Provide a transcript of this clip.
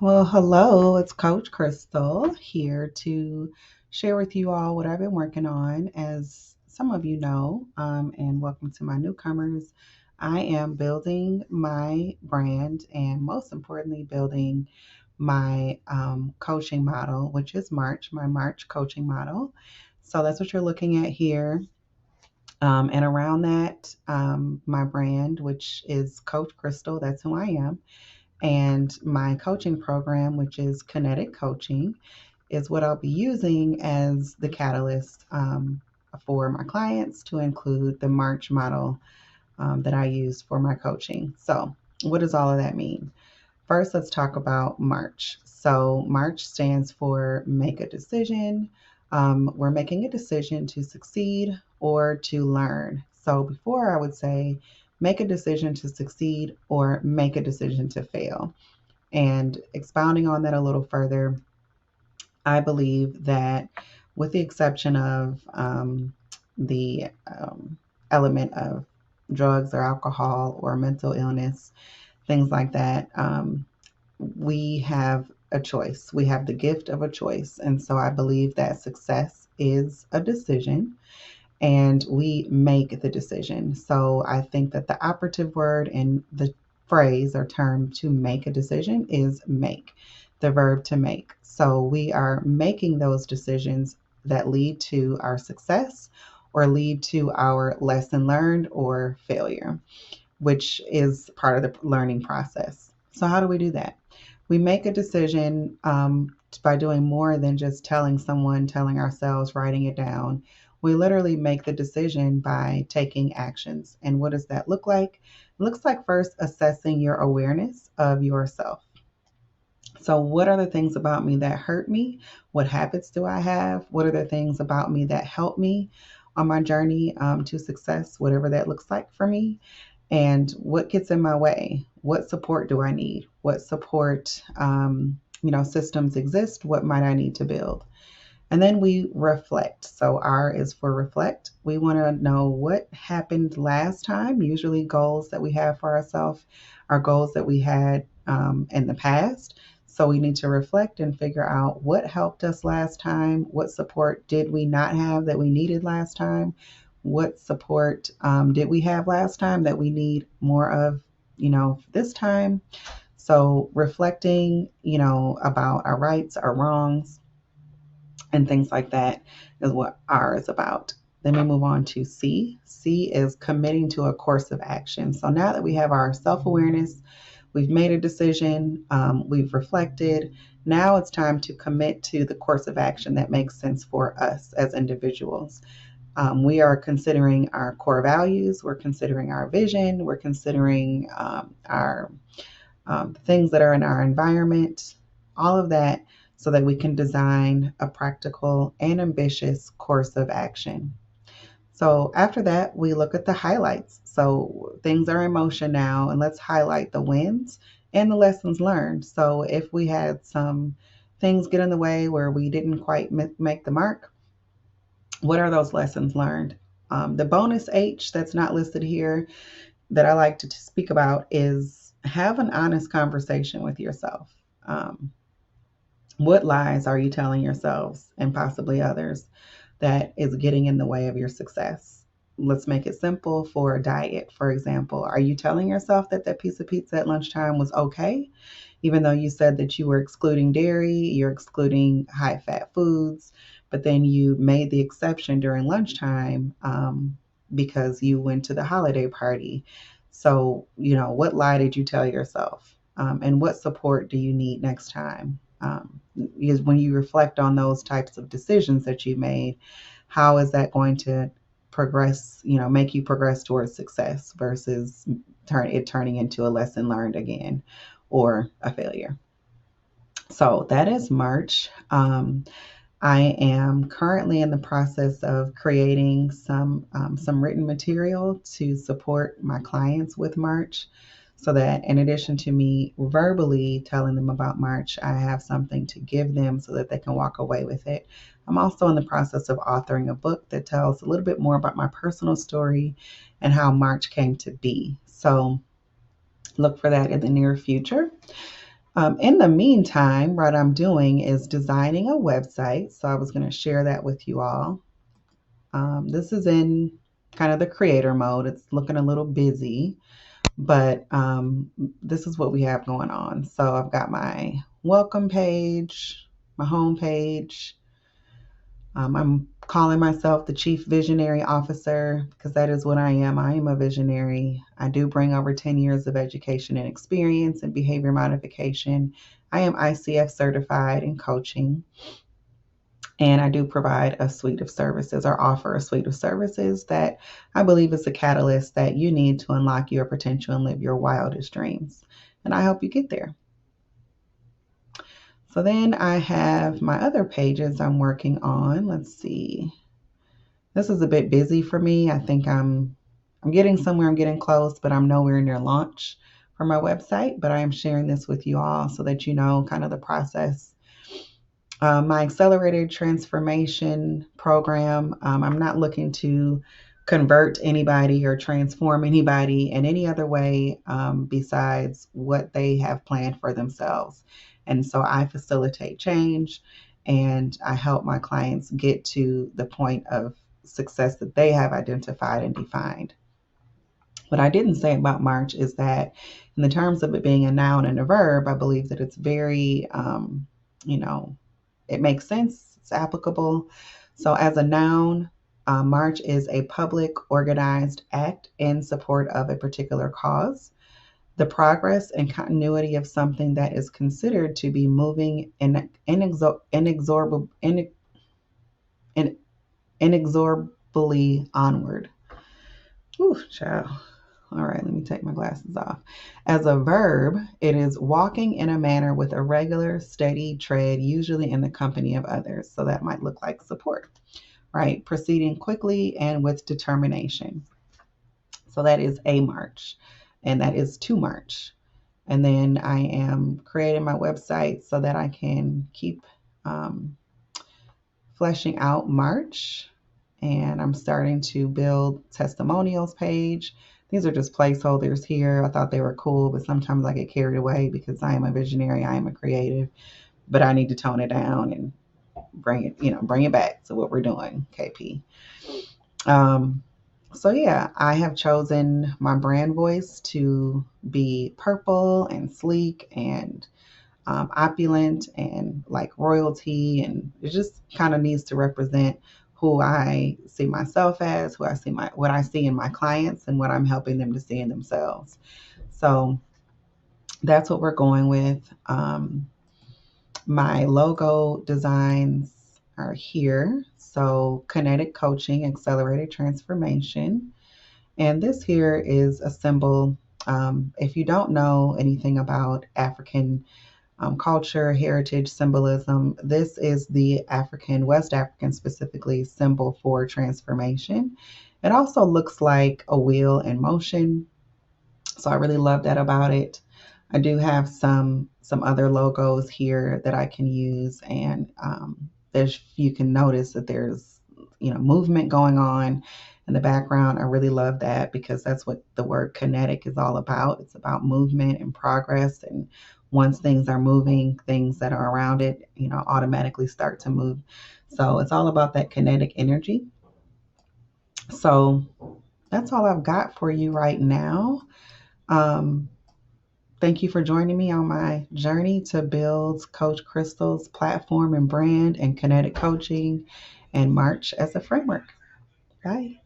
Well, hello, it's Coach Krystle here to share with you all what I've been working on. As some of you know, and welcome to my newcomers, I am building my brand and most importantly, building my coaching model, which is my March coaching model. So that's what you're looking at here. And around that, my brand, which is Coach Krystle, that's who I am. And my coaching program, which is kinetic coaching, is what I'll be using as the catalyst for my clients to include the March model that I use for my coaching. So, what does all of that mean? First, let's talk about March. So, March stands for make a decision. We're making a decision to succeed or to learn. So, before I would say make a decision to succeed or make a decision to fail. And expounding on that a little further, I believe that, with the exception of the element of drugs or alcohol or mental illness, things like that, we have a choice. We have the gift of a choice. And so I believe that success is a decision and we make the decision. So I think that the operative word in the phrase or term to make a decision is make, the verb to make. So we are making those decisions that lead to our success or lead to our lesson learned or failure, which is part of the learning process. So, how do we do that? We make a decision by doing more than just telling someone, telling ourselves, writing it down. We literally make the decision by taking actions. And what does that look like? It looks like first assessing your awareness of yourself. So, what are the things about me that hurt me? What habits do I have? What are the things about me that help me on my journey to success, whatever that looks like for me? And what gets in my way? What support do I need? What support, systems exist? What might I need to build? And then we reflect. So R is for reflect. We want to know what happened last time. Usually, goals that we have for ourselves are goals that we had in the past. So we need to reflect and figure out what helped us last time. What support did we not have that we needed last time? What support did we have last time that we need more of, this time? So reflecting, about our rights, our wrongs, and things like that is what R is about. Then we move on to C. C is committing to a course of action. So now that we have our self awareness, we've made a decision, we've reflected. Now it's time to commit to the course of action that makes sense for us as individuals. We are considering our core values, we're considering our vision, we're considering our things that are in our environment, all of that, so that we can design a practical and ambitious course of action. So after that, we look at the highlights. So things are in motion now, and let's highlight the wins and the lessons learned. So if we had some things get in the way where we didn't quite make the mark, what are those lessons learned? The bonus H that's not listed here that I like to speak about is have an honest conversation with yourself. What lies are you telling yourselves and possibly others that is getting in the way of your success? Let's make it simple for a diet, for example. Are you telling yourself that that piece of pizza at lunchtime was okay, even though you said that you were excluding dairy, you're excluding high fat foods, but then you made the exception during lunchtime because you went to the holiday party? So, what lie did you tell yourself? And what support do you need next time? Is when you reflect on those types of decisions that you made, how is that going to progress, make you progress towards success versus turning into a lesson learned again or a failure? So that is March. I am currently in the process of creating some written material to support my clients with March, so that in addition to me verbally telling them about March, I have something to give them so that they can walk away with it. I'm also in the process of authoring a book that tells a little bit more about my personal story and how March came to be. So look for that in the near future. In the meantime, what I'm doing is designing a website. So I was going to share that with you all. This is in kind of the creator mode. It's looking a little busy, but this is what we have going on. So I've got my welcome page, my home page. I'm calling myself the Chief Visionary Officer because that is what I am. I am a visionary. I do bring over 10 years of education and experience in behavior modification. I am ICF certified in coaching, and I do provide a suite of services or offer a suite of services that I believe is the catalyst that you need to unlock your potential and live your wildest dreams. And I help you get there. So then I have my other pages I'm working on. Let's see. This is a bit busy for me. I think I'm getting somewhere, I'm getting close, but I'm nowhere near launch for my website. But I am sharing this with you all so that you know kind of the process. My accelerated transformation program, I'm not looking to convert anybody or transform anybody in any other way besides what they have planned for themselves. And so I facilitate change and I help my clients get to the point of success that they have identified and defined. What I didn't say about March is that, in the terms of it being a noun and a verb, I believe that it's very, you know, it makes sense, it's applicable. So, as a noun, March is a public organized act in support of a particular cause, the progress and continuity of something that is considered to be moving inexorably onward. Ooh, child. All right, let me take my glasses off. As a verb, it is walking in a manner with a regular, steady tread, usually in the company of others. So that might look like support, right? Proceeding quickly and with determination. So that is a march, and that is to march. And then I am creating my website so that I can keep um, fleshing out March, and I'm starting to build testimonials page. These are just placeholders here. I thought they were cool, but sometimes I get carried away because I am a visionary, I am a creative, but I need to tone it down and bring it back to what we're doing, KP. Um, so yeah, I have chosen my brand voice to be purple and sleek and opulent and like royalty, and it just kind of needs to represent who I see myself as, who I see what I see in my clients, and what I'm helping them to see in themselves. So that's what we're going with. My logo designs are here. So kinetic coaching, accelerated transformation. And this here is a symbol. If you don't know anything about African culture, heritage, symbolism. This is the African, West African specifically, symbol for transformation. It also looks like a wheel in motion. So I really love that about it. I do have some other logos here that I can use, and there's you can notice that there's movement going on in the background. I really love that because that's what the word kinetic is all about. It's about movement and progress, and once things are moving, things that are around it, automatically start to move. So it's all about that kinetic energy. So that's all I've got for you right now. Um, Thank you for joining me on my journey to build Coach Krystle's platform and brand and kinetic coaching and March as a framework. Bye.